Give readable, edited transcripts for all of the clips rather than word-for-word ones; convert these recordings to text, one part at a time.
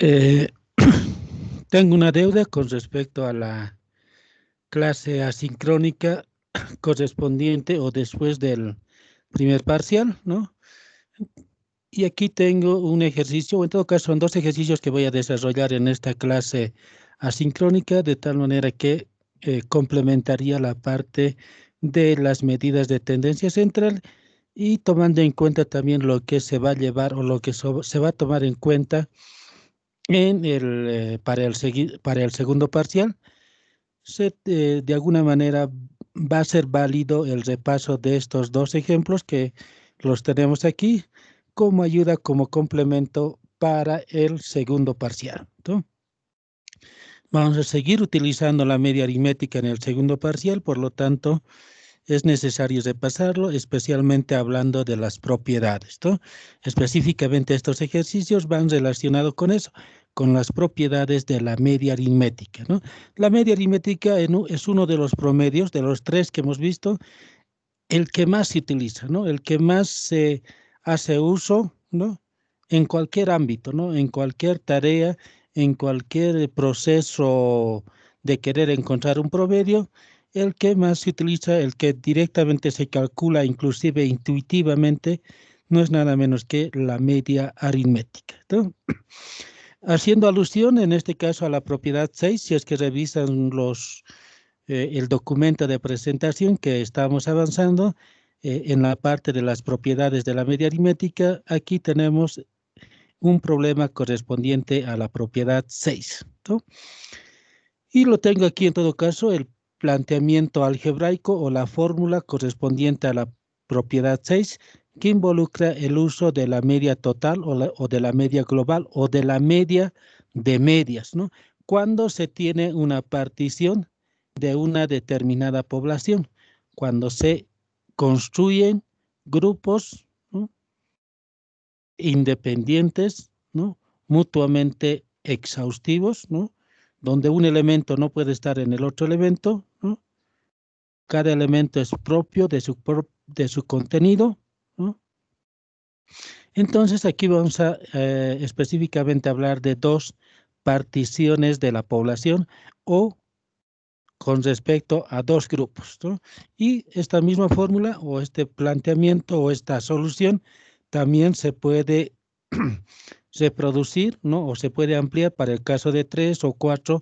Eh, tengo una deuda con respecto a la clase asincrónica correspondiente o después del primer parcial, ¿no? Y aquí tengo un ejercicio, o en todo caso son dos ejercicios que voy a desarrollar en esta clase asincrónica, de tal manera que complementaría la parte de las medidas de tendencia central y tomando en cuenta también lo que se va a llevar o lo que se va a tomar en cuenta para el segundo parcial. De alguna manera va a ser válido el repaso de estos dos ejemplos que los tenemos aquí como ayuda, como complemento para el segundo parcial, ¿no? Vamos a seguir utilizando la media aritmética en el segundo parcial, por lo tanto, es necesario repasarlo, especialmente hablando de las propiedades, ¿no? Específicamente estos ejercicios van relacionados con eso, con las propiedades de la media aritmética, ¿no? La media aritmética es uno de los promedios, de los tres que hemos visto, el que más se utiliza, ¿no? El que más se hace uso, ¿no? En cualquier ámbito, ¿no? En cualquier tarea, en cualquier proceso de querer encontrar un promedio, el que más se utiliza, el que directamente se calcula, inclusive intuitivamente, no es nada menos que la media aritmética, ¿no? Haciendo alusión en este caso a la propiedad 6, si es que revisan el documento de presentación que estamos avanzando en la parte de las propiedades de la media aritmética, aquí tenemos un problema correspondiente a la propiedad 6, ¿no? Y lo tengo aquí en todo caso, el planteamiento algebraico o la fórmula correspondiente a la propiedad 6, que involucra el uso de la media total o de la media global o de la media de medias, ¿no? Cuando se tiene una partición de una determinada población, cuando se construyen grupos, ¿no?, independientes, ¿no?, mutuamente exhaustivos, ¿no?, donde un elemento no puede estar en el otro elemento, ¿no? Cada elemento es propio de su contenido, ¿no? Entonces aquí vamos a específicamente hablar de dos particiones de la población o con respecto a dos grupos, ¿no? Y esta misma fórmula o este planteamiento o esta solución también se puede reproducir, ¿no?, o se puede ampliar para el caso de 3 o 4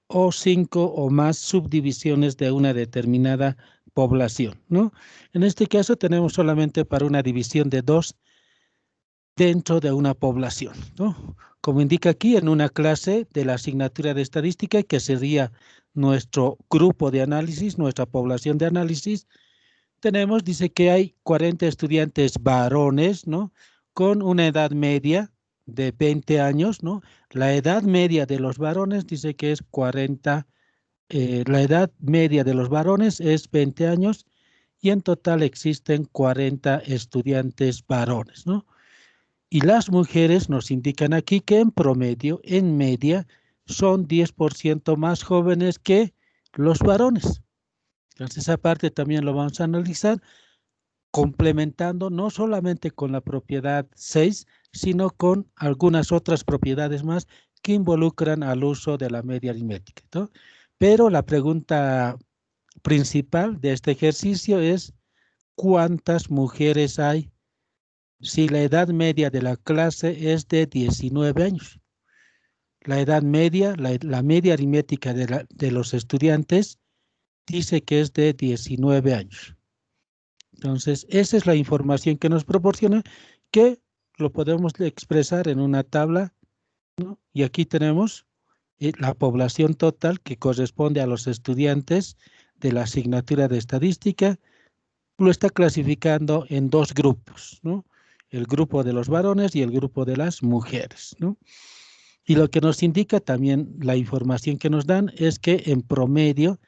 o 5 o más subdivisiones de una determinada población, ¿no? En este caso tenemos solamente para una división de 2 dentro de una población, ¿no? Como indica aquí en una clase de la asignatura de estadística, que sería nuestro grupo de análisis, nuestra población de análisis, dice que hay 40 estudiantes varones, ¿no?, con una edad media de 20 años, ¿no? La edad media de los varones dice que es 40, la edad media de los varones es 20 años y en total existen 40 estudiantes varones, ¿no? Y las mujeres nos indican aquí que en promedio, en media, son 10% más jóvenes que los varones. Entonces esa parte también lo vamos a analizar, complementando no solamente con la propiedad 6, sino con algunas otras propiedades más que involucran al uso de la media aritmética, ¿no? Pero la pregunta principal de este ejercicio es ¿cuántas mujeres hay si la edad media de la clase es de 19 años? La edad media, la media aritmética de los estudiantes dice que es de 19 años. Entonces, esa es la información que nos proporciona, que lo podemos expresar en una tabla, ¿no? Y aquí tenemos la población total que corresponde a los estudiantes de la asignatura de estadística. Lo está clasificando en dos grupos, ¿no? El grupo de los varones y el grupo de las mujeres, ¿no? Y lo que nos indica también la información que nos dan es que en promedio,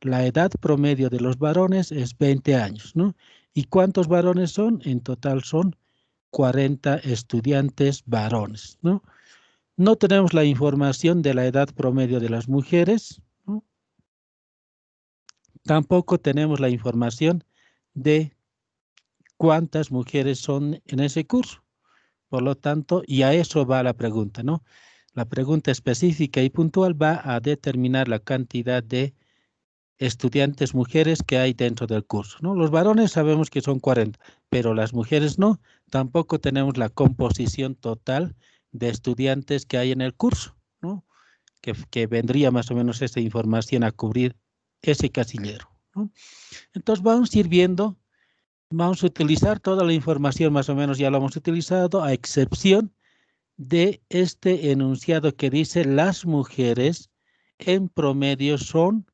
la edad promedio de los varones es 20 años, ¿no? ¿Y cuántos varones son? En total son 40 estudiantes varones, ¿no? No tenemos la información de la edad promedio de las mujeres, ¿no? Tampoco tenemos la información de cuántas mujeres son en ese curso. Por lo tanto, y a eso va la pregunta, ¿no? La pregunta específica y puntual va a determinar la cantidad de estudiantes mujeres que hay dentro del curso, ¿no? Los varones sabemos que son 40, pero las mujeres no. Tampoco tenemos la composición total de estudiantes que hay en el curso, ¿no? Que vendría más o menos esa información a cubrir ese casillero, ¿no? Entonces vamos a ir viendo, vamos a utilizar toda la información, más o menos ya lo hemos utilizado, a excepción de este enunciado que dice las mujeres en promedio son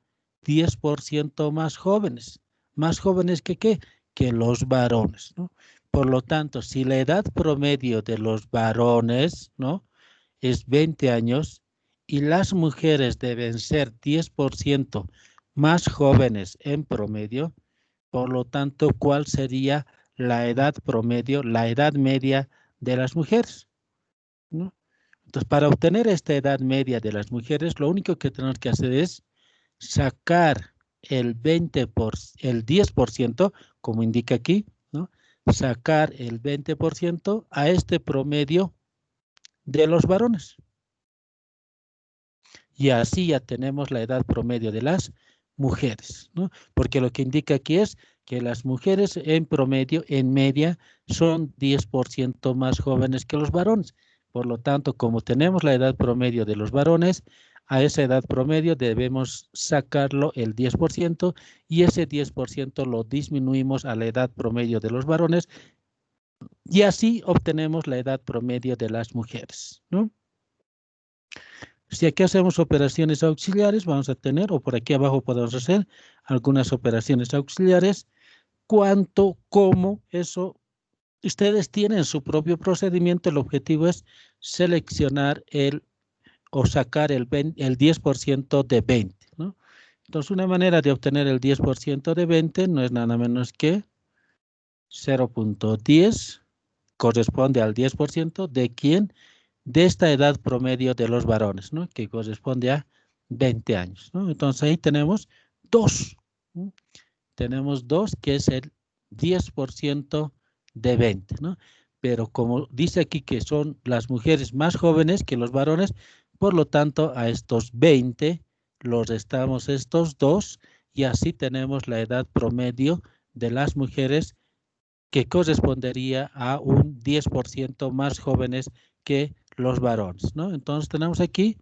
10% más jóvenes. ¿Más jóvenes que qué? Que los varones, ¿no? Por lo tanto, si la edad promedio de los varones, ¿no?, es 20 años y las mujeres deben ser 10% más jóvenes en promedio, por lo tanto, ¿cuál sería la edad promedio, la edad media de las mujeres, ¿no? Entonces, para obtener esta edad media de las mujeres, lo único que tenemos que hacer es sacar el 10%, como indica aquí, ¿no? Sacar el 20% a este promedio de los varones. Y así ya tenemos la edad promedio de las mujeres, ¿no? Porque lo que indica aquí es que las mujeres en promedio, en media, son 10% más jóvenes que los varones. Por lo tanto, como tenemos la edad promedio de los varones, a esa edad promedio debemos sacarlo el 10% y ese 10% lo disminuimos a la edad promedio de los varones y así obtenemos la edad promedio de las mujeres, ¿no? Si aquí hacemos operaciones auxiliares, vamos a tener, o por aquí abajo podemos hacer algunas operaciones auxiliares. ¿Cuánto, cómo? Eso, ustedes tienen su propio procedimiento. El objetivo es seleccionar o sacar el 10% de 20, ¿no? Entonces, una manera de obtener el 10% de 20 no es nada menos que 0.10 corresponde al 10% de quién, de esta edad promedio de los varones, ¿no?, que corresponde a 20 años, ¿no? Entonces ahí tenemos 2, ¿no? Tenemos 2, que es el 10% de 20, ¿no? Pero como dice aquí que son las mujeres más jóvenes que los varones, por lo tanto a estos 20 los restamos estos 2 y así tenemos la edad promedio de las mujeres que correspondería a un 10% más jóvenes que los varones, ¿no? Entonces tenemos aquí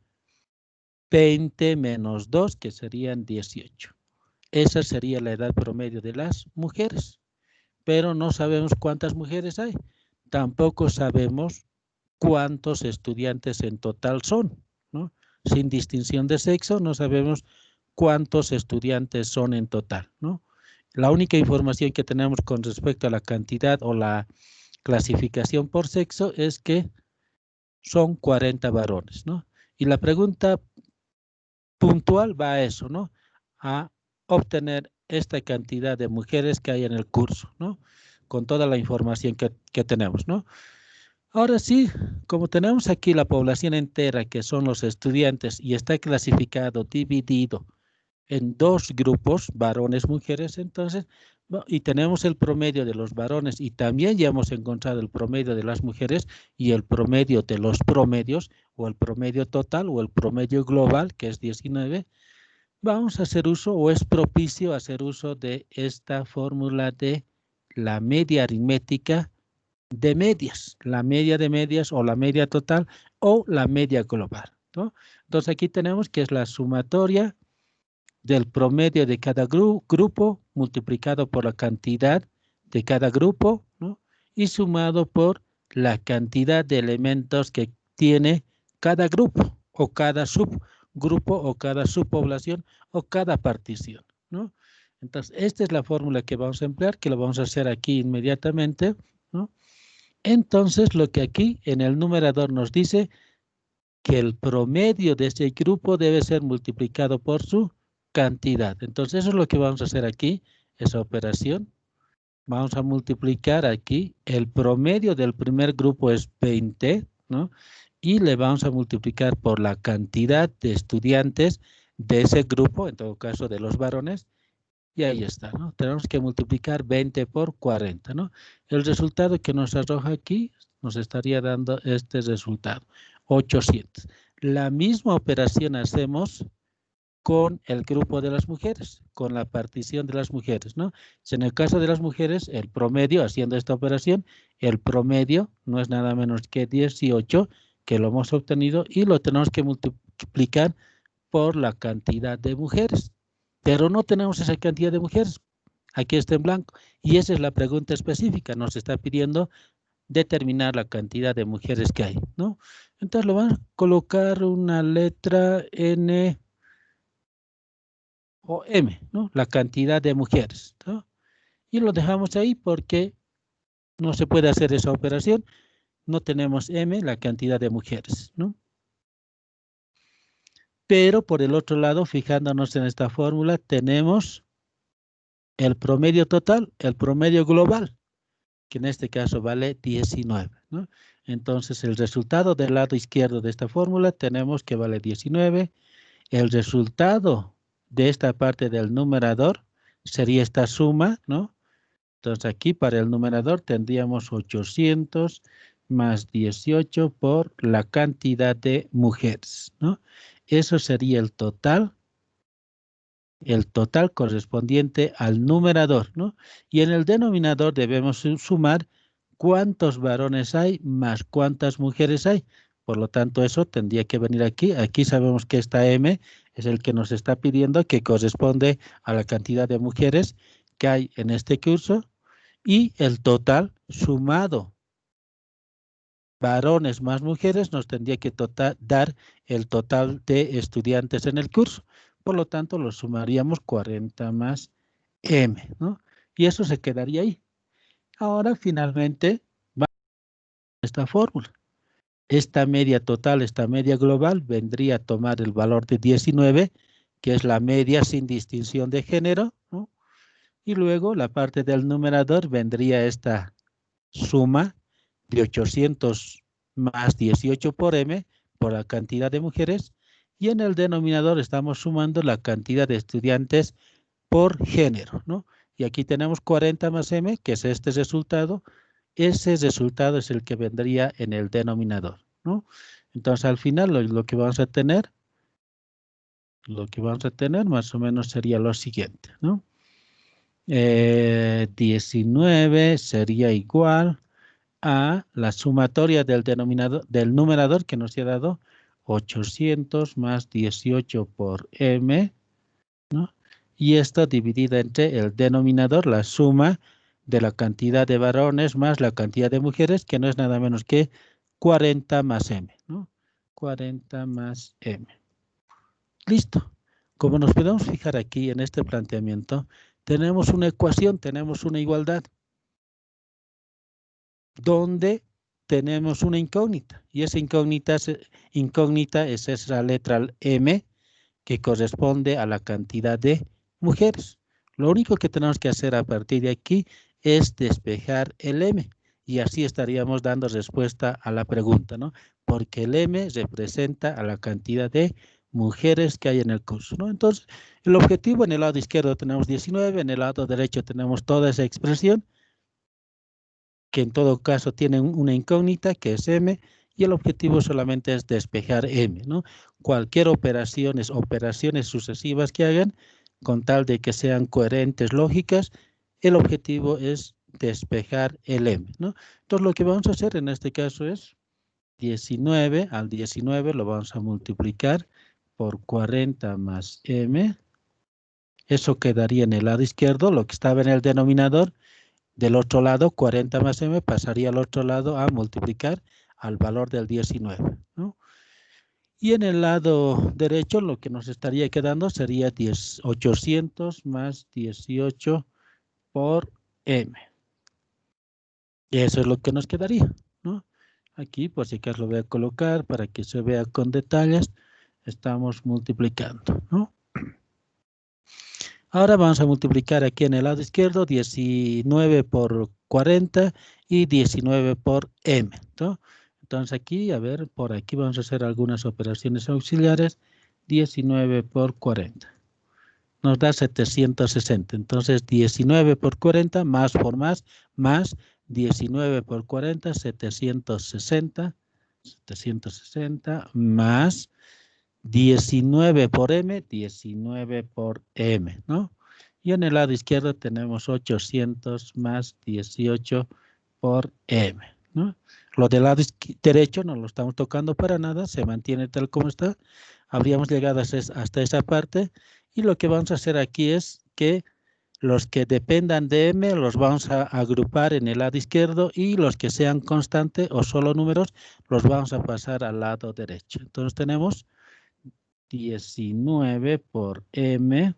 20 menos 2, que serían 18. Esa sería la edad promedio de las mujeres, pero no sabemos cuántas mujeres hay. Tampoco sabemos cuántos estudiantes en total son, ¿no? Sin distinción de sexo, no sabemos cuántos estudiantes son en total, ¿no? La única información que tenemos con respecto a la cantidad o la clasificación por sexo es que son 40 varones, ¿no? Y la pregunta puntual va a eso, ¿no? A obtener esta cantidad de mujeres que hay en el curso, ¿no? Con toda la información que tenemos, ¿no? Ahora sí, como tenemos aquí la población entera, que son los estudiantes, y está clasificado, dividido en 2 grupos, varones, mujeres, entonces, y tenemos el promedio de los varones y también ya hemos encontrado el promedio de las mujeres y el promedio de los promedios, o el promedio total, o el promedio global, que es 19, vamos a hacer uso, o es propicio hacer uso de esta fórmula de la media aritmética de medias, la media de medias o la media total o la media global, ¿no? Entonces aquí tenemos que es la sumatoria del promedio de cada grupo multiplicado por la cantidad de cada grupo, ¿no?, y sumado por la cantidad de elementos que tiene cada grupo o cada subgrupo o cada subpoblación o cada partición, ¿no? Entonces, esta es la fórmula que vamos a emplear, que lo vamos a hacer aquí inmediatamente, ¿no? Entonces, lo que aquí en el numerador nos dice que el promedio de ese grupo debe ser multiplicado por su cantidad. Entonces, eso es lo que vamos a hacer aquí, esa operación. Vamos a multiplicar aquí, el promedio del primer grupo es 20, ¿no? Y le vamos a multiplicar por la cantidad de estudiantes de ese grupo, en todo caso de los varones, y ahí está, ¿no? Tenemos que multiplicar 20 por 40, ¿no? El resultado que nos arroja aquí nos estaría dando este resultado, 800. La misma operación hacemos con el grupo de las mujeres, con la partición de las mujeres, ¿no? Si en el caso de las mujeres, el promedio, haciendo esta operación, el promedio no es nada menos que 18, que lo hemos obtenido, y lo tenemos que multiplicar por la cantidad de mujeres. Pero no tenemos esa cantidad de mujeres. Aquí está en blanco. Y esa es la pregunta específica. Nos está pidiendo determinar la cantidad de mujeres que hay, ¿no? Entonces lo vamos a colocar una letra N o M, ¿no? La cantidad de mujeres, ¿no? Y lo dejamos ahí porque no se puede hacer esa operación. No tenemos M, la cantidad de mujeres, ¿no? Pero por el otro lado, fijándonos en esta fórmula, tenemos el promedio total, el promedio global, que en este caso vale 19, ¿no? Entonces, el resultado del lado izquierdo de esta fórmula tenemos que vale 19. El resultado de esta parte del numerador sería esta suma, ¿no? Entonces, aquí para el numerador tendríamos 800 más 18 por la cantidad de mujeres, ¿no? Eso sería el total correspondiente al numerador, ¿no? Y en el denominador debemos sumar cuántos varones hay más cuántas mujeres hay. Por lo tanto, eso tendría que venir aquí. Aquí sabemos que esta M es el que nos está pidiendo, que corresponde a la cantidad de mujeres que hay en este curso, y el total sumado varones más mujeres nos tendría que dar el total de estudiantes en el curso. Por lo tanto, lo sumaríamos 40 más M, ¿no? Y eso se quedaría ahí. Ahora, finalmente, va esta fórmula. Esta media total, esta media global, vendría a tomar el valor de 19, que es la media sin distinción de género, ¿no? Y luego, la parte del numerador, vendría esta suma de 800 más 18 por M, por la cantidad de mujeres, y en el denominador estamos sumando la cantidad de estudiantes por género, ¿no? Y aquí tenemos 40 más M, que es este resultado. Ese resultado es el que vendría en el denominador, ¿no? Entonces, al final, lo que vamos a tener más o menos sería lo siguiente, ¿no? 19 sería igual a la sumatoria del numerador que nos ha dado 800 más 18 por M, ¿no? Y esto dividida entre el denominador, la suma de la cantidad de varones más la cantidad de mujeres, que no es nada menos que 40 más M, ¿no? 40 más M. Listo. Como nos podemos fijar aquí en este planteamiento, tenemos una ecuación, tenemos una igualdad, donde tenemos una incógnita, y esa incógnita es esa letra M, que corresponde a la cantidad de mujeres. Lo único que tenemos que hacer a partir de aquí es despejar el M, y así estaríamos dando respuesta a la pregunta, ¿no? Porque el M representa a la cantidad de mujeres que hay en el curso, ¿no? Entonces, el objetivo, en el lado izquierdo tenemos 19, en el lado derecho tenemos toda esa expresión, que en todo caso tiene una incógnita, que es M, y el objetivo solamente es despejar M, ¿no? Cualquier operaciones sucesivas que hagan, con tal de que sean coherentes, lógicas, el objetivo es despejar el M, ¿no? Entonces, lo que vamos a hacer en este caso es 19, al 19 lo vamos a multiplicar por 40 más M. Eso quedaría en el lado izquierdo, lo que estaba en el denominador. Del otro lado, 40 más M pasaría al otro lado a multiplicar al valor del 19, ¿no? Y en el lado derecho lo que nos estaría quedando sería 800 más 18 por M. Y eso es lo que nos quedaría, ¿no? Aquí, por si acaso lo voy a colocar para que se vea con detalles, estamos multiplicando, ¿no? Ahora vamos a multiplicar aquí en el lado izquierdo 19 por 40 y 19 por M, ¿no? Entonces aquí, a ver, por aquí vamos a hacer algunas operaciones auxiliares. 19 por 40. Nos da 760. Entonces 19 por 40 más por más 19 por 40, 760. 760 más 19 por M, 19 por M, ¿no? Y en el lado izquierdo tenemos 800 más 18 por M, ¿no? Lo del lado derecho no lo estamos tocando para nada, se mantiene tal como está. Habríamos llegado hasta esa parte y lo que vamos a hacer aquí es que los que dependan de M los vamos a agrupar en el lado izquierdo y los que sean constantes o solo números los vamos a pasar al lado derecho. Entonces tenemos 19 por M.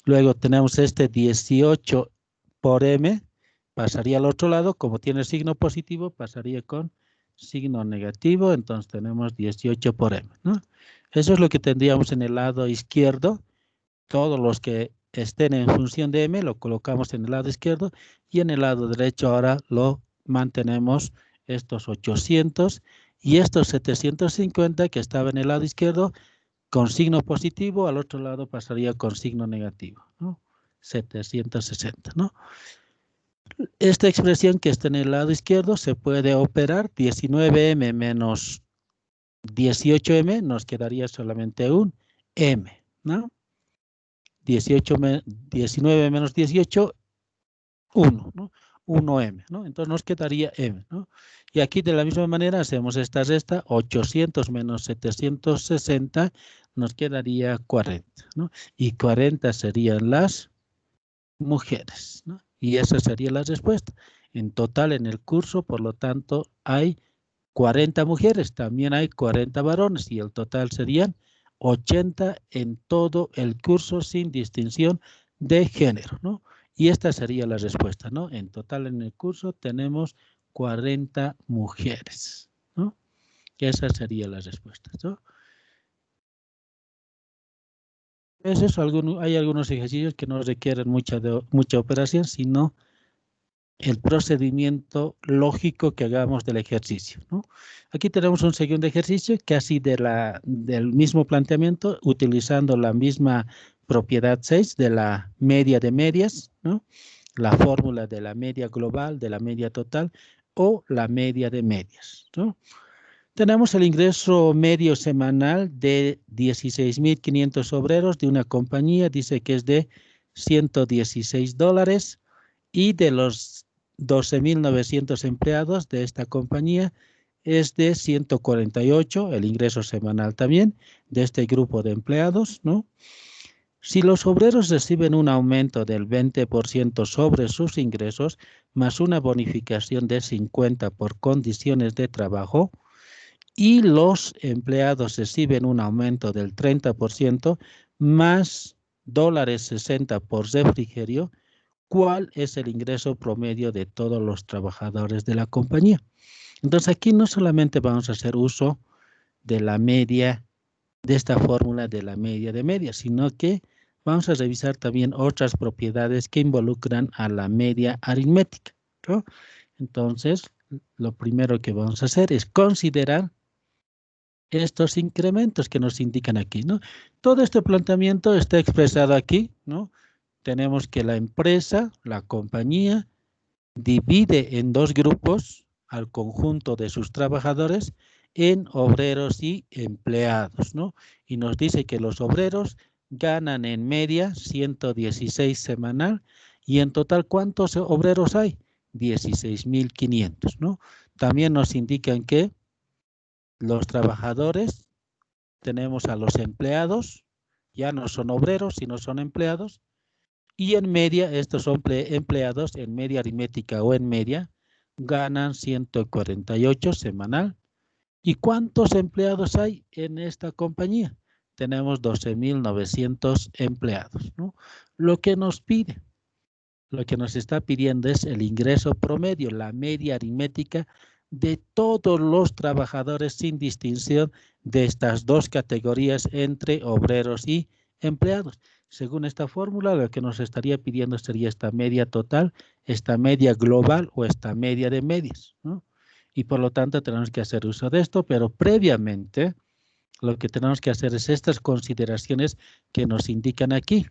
Luego tenemos este 18 por M. Pasaría al otro lado. Como tiene signo positivo, pasaría con signo negativo. Entonces tenemos 18 por M, ¿no? Eso es lo que tendríamos en el lado izquierdo. Todos los que estén en función de M lo colocamos en el lado izquierdo. Y en el lado derecho ahora lo mantenemos estos 800 y estos 750 que estaba en el lado izquierdo con signo positivo, al otro lado pasaría con signo negativo, ¿no? 760, ¿no? Esta expresión que está en el lado izquierdo se puede operar 19M menos 18M, nos quedaría solamente un M, ¿no? 19 menos 18, 1, ¿no? 1M, ¿no? Entonces nos quedaría M, ¿no? Y aquí de la misma manera hacemos esta resta, 800 menos 760 nos quedaría 40, ¿no? Y 40 serían las mujeres, ¿no? Y esa sería la respuesta. En total en el curso, por lo tanto, hay 40 mujeres, también hay 40 varones y el total serían 80 en todo el curso sin distinción de género, ¿no? Y esta sería la respuesta, ¿no? En total en el curso tenemos 40 mujeres, ¿no? Esa sería la respuesta, ¿no? Hay algunos ejercicios que no requieren mucha operación, sino el procedimiento lógico que hagamos del ejercicio, ¿no? Aquí tenemos un segundo ejercicio casi del mismo planteamiento, utilizando la misma propiedad 6 de la media de medias, ¿no? La fórmula de la media global, de la media total o la media de medias, ¿no? Tenemos el ingreso medio semanal de 16.500 obreros de una compañía, dice que es de $116, y de los 12.900 empleados de esta compañía es de 148, el ingreso semanal también, de este grupo de empleados, ¿no? Si los obreros reciben un aumento del 20% sobre sus ingresos, más una bonificación de 50 por condiciones de trabajo, y los empleados reciben un aumento del 30% más $60 por refrigerio, ¿cuál es el ingreso promedio de todos los trabajadores de la compañía? Entonces aquí no solamente vamos a hacer uso de la media, de esta fórmula de la media de medias, sino que vamos a revisar también otras propiedades que involucran a la media aritmética, ¿no? Entonces, lo primero que vamos a hacer es considerar estos incrementos que nos indican aquí, ¿no? Todo este planteamiento está expresado aquí, ¿no? Tenemos que la empresa, la compañía, divide en dos grupos al conjunto de sus trabajadores en obreros y empleados, ¿no? Y nos dice que los obreros ganan en media 116 semanal y en total, ¿cuántos obreros hay? 16.500, ¿no? También nos indican que los trabajadores, tenemos a los empleados, ya no son obreros, sino son empleados, y en media, estos son empleados en media aritmética o en media, ganan 148 semanal. ¿Y cuántos empleados hay en esta compañía? Tenemos 12.900 empleados, ¿no? Lo que nos está pidiendo es el ingreso promedio, la media aritmética de todos los trabajadores sin distinción de estas dos categorías entre obreros y empleados. Según esta fórmula, lo que nos estaría pidiendo sería esta media total, esta media global o esta media de medias, ¿no? Y por lo tanto tenemos que hacer uso de esto, pero previamente lo que tenemos que hacer es estas consideraciones que nos indican aquí,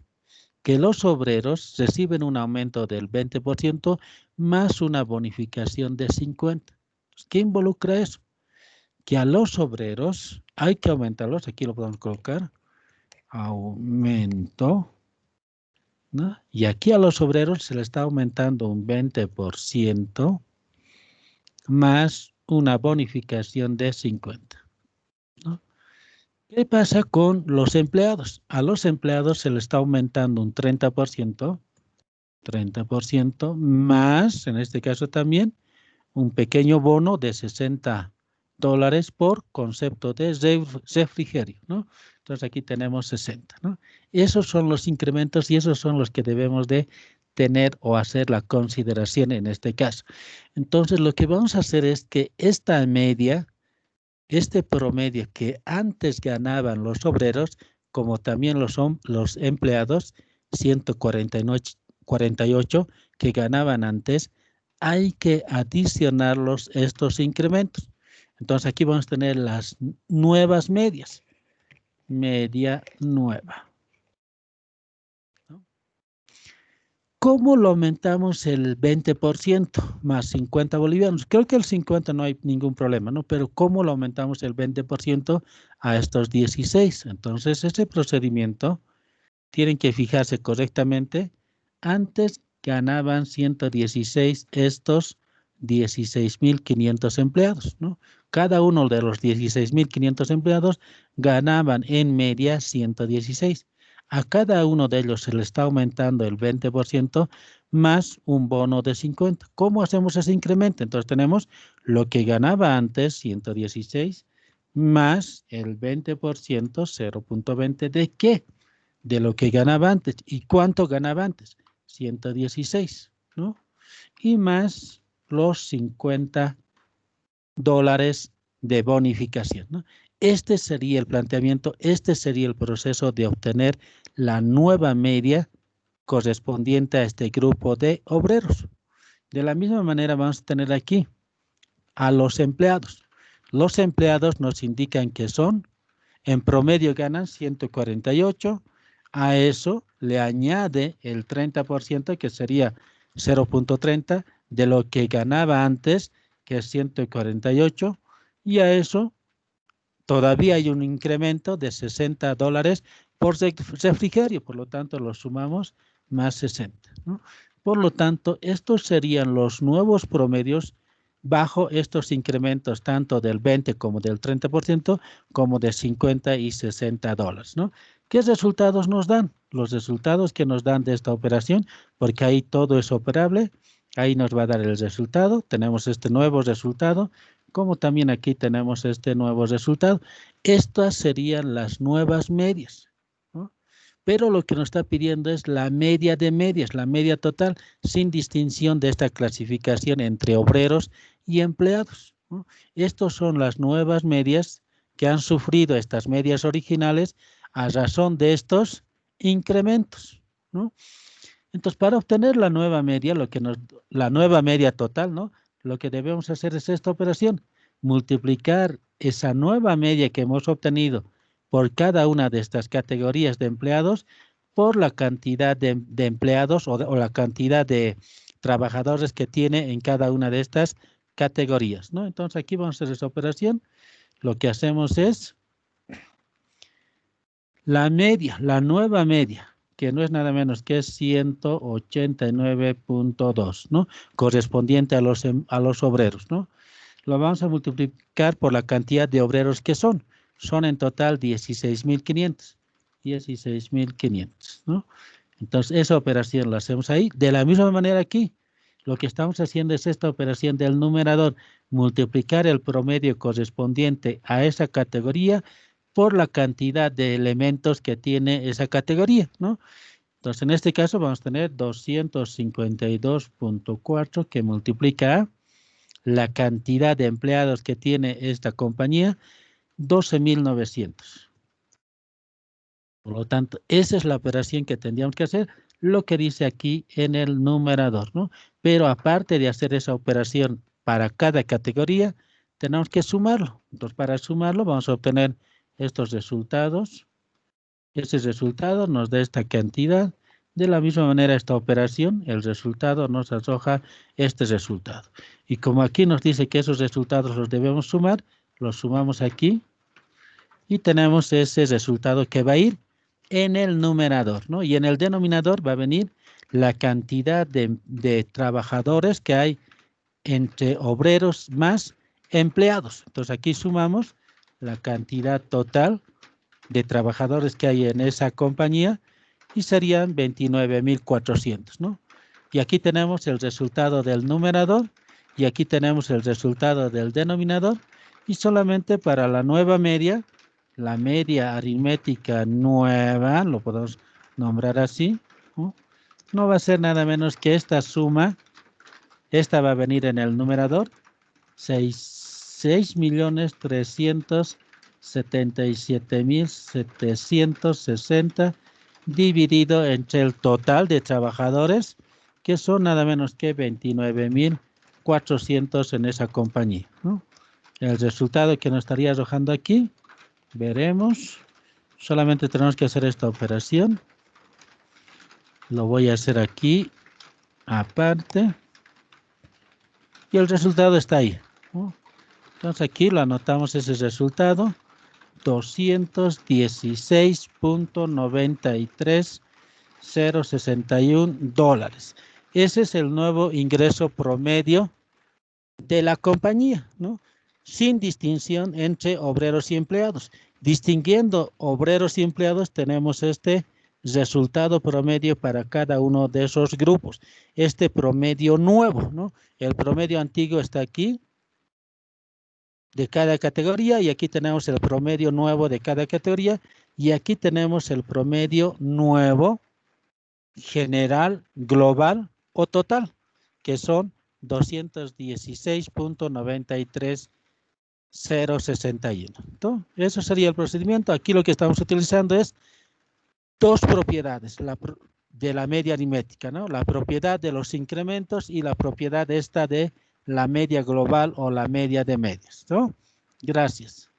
que los obreros reciben un aumento del 20% más una bonificación de 50%. ¿Qué involucra eso? que a los obreros hay que aumentarlos. Aquí lo podemos colocar. Aumento, ¿no? Y aquí a los obreros se le está aumentando un 20% más una bonificación de 50%. ¿No? ¿Qué pasa con los empleados? A los empleados se le está aumentando un 30%, más, en este caso también, un pequeño bono de $60 por concepto de refrigerio, ¿no? Entonces aquí tenemos 60, ¿no? Esos son los incrementos y esos son los que debemos de tener o hacer la consideración en este caso. Entonces lo que vamos a hacer es que esta media, este promedio que antes ganaban los obreros, como también los empleados, 148 que ganaban antes, hay que adicionarlos estos incrementos. Entonces aquí vamos a tener las nuevas medias. Media nueva. ¿Cómo lo aumentamos el 20% más 50 bolivianos? Creo que el 50 no hay ningún problema, ¿no? Pero ¿cómo lo aumentamos el 20% a estos 16? Entonces, ese procedimiento tienen que fijarse correctamente. Antes ganaban 116 estos 16.500 empleados, ¿no? Cada uno de los 16.500 empleados ganaban en media 116. A cada uno de ellos se le está aumentando el 20% más un bono de 50. ¿Cómo hacemos ese incremento? Entonces tenemos lo que ganaba antes, 116, más el 20%, 0.20, ¿de qué? De lo que ganaba antes. ¿Y cuánto ganaba antes? 116, ¿no? Y más los $50 de bonificación, ¿no? Este sería el planteamiento, este sería el proceso de obtener la nueva media correspondiente a este grupo de obreros. De la misma manera vamos a tener aquí a los empleados. Los empleados nos indican que son, en promedio ganan 148, a eso le añade el 30%, que sería 0.30 de lo que ganaba antes, que es 148, y a eso todavía hay un incremento de $60 por refrigerio, por lo tanto lo sumamos más 60, ¿no? Por lo tanto, estos serían los nuevos promedios bajo estos incrementos tanto del 20 como del 30%, como de 50 y $60, ¿no? ¿Qué resultados nos dan? Los resultados que nos dan de esta operación, porque ahí todo es operable, ahí nos va a dar el resultado, tenemos este nuevo resultado, como también aquí tenemos este nuevo resultado. Estas serían las nuevas medias, ¿no? Pero lo que nos está pidiendo es la media de medias, la media total, sin distinción de esta clasificación entre obreros y empleados, ¿no? Estas son las nuevas medias que han sufrido estas medias originales a razón de estos incrementos, ¿no? Entonces, para obtener la nueva media, la nueva media total, ¿no? Lo que debemos hacer es esta operación, multiplicar esa nueva media que hemos obtenido por cada una de estas categorías de empleados por la cantidad de empleados o la cantidad de trabajadores que tiene en cada una de estas categorías, ¿no? Entonces, aquí vamos a hacer esa operación. Lo que hacemos es la media, la nueva media, que no es nada menos que 189.2, ¿no? Correspondiente a los obreros, ¿no? Lo vamos a multiplicar por la cantidad de obreros que son. Son en total 16.500. 16.500, ¿no? Entonces, esa operación la hacemos ahí. De la misma manera aquí, lo que estamos haciendo es esta operación del numerador, multiplicar el promedio correspondiente a esa categoría por la cantidad de elementos que tiene esa categoría, ¿no? Entonces, en este caso vamos a tener 252.4 que multiplica a la cantidad de empleados que tiene esta compañía, 12.900. Por lo tanto, esa es la operación que tendríamos que hacer, lo que dice aquí en el numerador, ¿no? Pero aparte de hacer esa operación para cada categoría, tenemos que sumarlo. Entonces, para sumarlo vamos a obtener estos resultados. Ese resultado nos da esta cantidad. De la misma manera, esta operación, el resultado nos arroja este resultado. Y como aquí nos dice que esos resultados los debemos sumar, Lo sumamos aquí y tenemos ese resultado que va a ir en el numerador, ¿no? Y en el denominador va a venir la cantidad de trabajadores que hay entre obreros más empleados. Entonces aquí sumamos la cantidad total de trabajadores que hay en esa compañía y serían 29.400, ¿no? Y aquí tenemos el resultado del numerador y aquí tenemos el resultado del denominador y solamente para la nueva media, la media aritmética nueva, lo podemos nombrar así, ¿no? No va a ser nada menos que esta suma, esta va a venir en el numerador, 6.377.760 dividido entre el total de trabajadores, que son nada menos que 29.400 en esa compañía, ¿no? El resultado que nos estaría arrojando aquí, veremos, solamente tenemos que hacer esta operación. Lo voy a hacer aquí, aparte, y el resultado está ahí, ¿no? Entonces aquí lo anotamos ese resultado, 216.93.061 dólares. Ese es el nuevo ingreso promedio de la compañía, ¿no? Sin distinción entre obreros y empleados. Distinguiendo obreros y empleados tenemos este resultado promedio para cada uno de esos grupos. Este promedio nuevo, ¿no? El promedio antiguo está aquí, de cada categoría, y aquí tenemos el promedio nuevo de cada categoría, y aquí tenemos el promedio nuevo general, global o total, que son 216.93061. Entonces, eso sería el procedimiento. Aquí lo que estamos utilizando es dos propiedades de la media aritmética, ¿no? La propiedad de los incrementos y la propiedad esta de la media global o la media de medias, ¿no? Gracias.